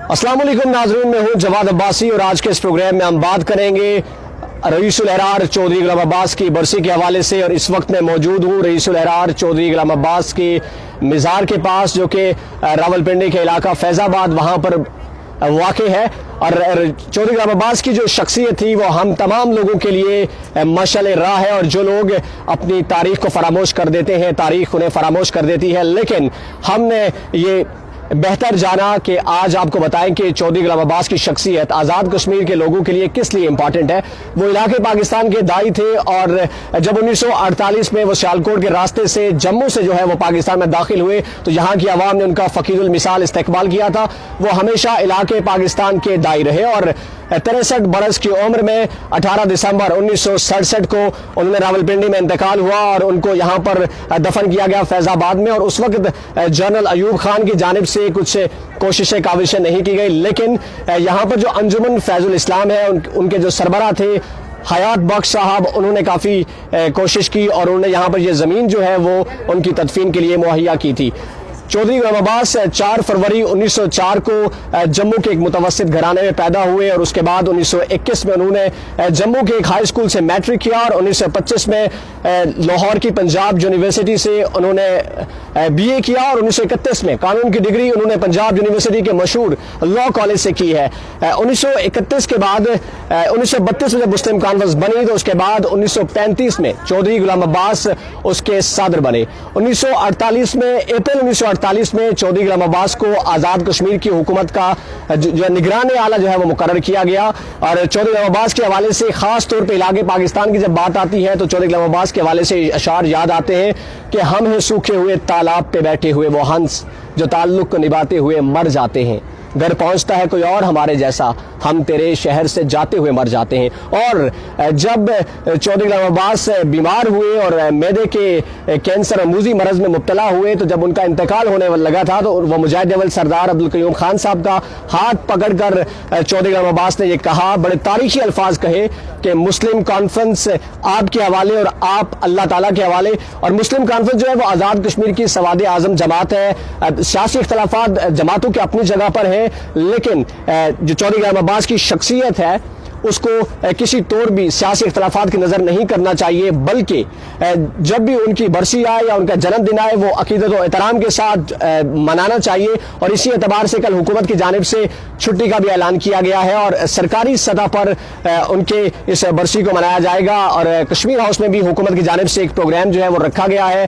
السلام علیکم ناظرین، میں ہوں جواد عباسی اور آج کے اس پروگرام میں ہم بات کریں گے رئیس الاحرار چودھری غلام عباس کی برسی کے حوالے سے، اور اس وقت میں موجود ہوں رئیس الاحرار چودھری غلام عباس کی مزار کے پاس، جو کہ راولپنڈی کے علاقہ فیضآباد وہاں پر واقع ہے۔ اور چودھری غلام عباس کی جو شخصیت تھی وہ ہم تمام لوگوں کے لیے مشعل راہ ہے، اور جو لوگ اپنی تاریخ کو فراموش کر دیتے ہیں تاریخ انہیں فراموش کر دیتی ہے، لیکن ہم نے یہ بہتر جانا کہ آج آپ کو بتائیں کہ چودھری غلام عباس کی شخصیت آزاد کشمیر کے لوگوں کے لیے کس لیے امپورٹنٹ ہے۔ وہ علاقے پاکستان کے دائی تھے، اور جب 1948 میں وہ سیالکوٹ کے راستے سے جموں سے جو ہے وہ پاکستان میں داخل ہوئے تو یہاں کی عوام نے ان کا فقیر المثال استقبال کیا تھا۔ وہ ہمیشہ علاقے پاکستان کے دائی رہے، اور 63 برس کی عمر میں 18 دسمبر 1967 کو انہوں نے راولپنڈی میں انتقال ہوا، اور ان کو یہاں پر دفن کیا گیا فیضآباد میں۔ اور اس وقت جنرل ایوب خان کی جانب سے کچھ کوششیں کاوشیں نہیں کی گئی، لیکن یہاں پر جو انجمن فیض الاسلام ہے ان کے جو سربراہ تھے حیات بخش صاحب، انہوں نے کافی کوشش کی، اور انہوں نے یہاں پر یہ زمین جو ہے وہ ان کی تدفین کے لیے مہیا کی تھی۔ چودھری غلام عباس 4 فروری 1904 کو جموں کے ایک متوسط گھرانے میں پیدا ہوئے، اور اس کے بعد 1921 میں انہوں نے جموں کے ایک ہائی اسکول سے میٹرک کیا، اور 1925 میں لاہور کی پنجاب یونیورسٹی سے انہوں نے بی اے کیا، اور 1931 میں قانون کی ڈگری انہوں نے پنجاب یونیورسٹی کے مشہور لا کالج سے کی ہے۔ 1931 کے بعد 1932 میں جب مسلم کانفرنس بنی تو اس کے بعد 1935 میں چودھری غلام عباس اس کے صدر بنے۔ 1948 میں اپریل 1948 میں چودھری غلام عباس کو آزاد کشمیر کی حکومت کا جو نگران اعلیٰ جو ہے وہ مقرر کیا گیا۔ اور چودھری غلام عباس کے حوالے سے خاص طور پہ علاقے پاکستان کی جب بات آتی ہے تو چودھری غلام عباس کے حوالے سے اشعار یاد آتے ہیں کہ ہم ہیں سوکھے ہوئے تالاب پہ بیٹھے ہوئے وہ ہنس، جو تعلق کو نبھاتے ہوئے مر جاتے ہیں، گھر پہنچتا ہے کوئی اور ہمارے جیسا، ہم تیرے شہر سے جاتے ہوئے مر جاتے ہیں۔ اور جب چودھری غلام عباس بیمار ہوئے اور معدے کے کینسر اموزی مرض میں مبتلا ہوئے، تو جب ان کا انتقال ہونے لگا تھا تو وہ مجاہد اول سردار عبدالقیوم خان صاحب کا ہاتھ پکڑ کر چودھری غلام عباس نے یہ کہا، بڑے تاریخی الفاظ کہے کہ مسلم کانفرنس آپ کے حوالے اور آپ اللہ تعالیٰ کے حوالے۔ اور مسلم کانفرنس جو ہے وہ آزاد کشمیر کی سواد اعظم جماعت ہے۔ سیاسی اختلافات جماعتوں کے اپنی جگہ پر ہیں، لیکن جو چودھری غلام عباس کی شخصیت ہے اس کو کسی طور بھی سیاسی اختلافات کی نظر نہیں کرنا چاہیے، بلکہ جب بھی ان کی برسی آئے یا ان کا جنم دن آئے وہ عقیدت و احترام کے ساتھ منانا چاہیے۔ اور اسی اعتبار سے کل حکومت کی جانب سے چھٹی کا بھی اعلان کیا گیا ہے، اور سرکاری سطح پر ان کے اس برسی کو منایا جائے گا، اور کشمیر ہاؤس میں بھی حکومت کی جانب سے ایک پروگرام جو ہے وہ رکھا گیا ہے۔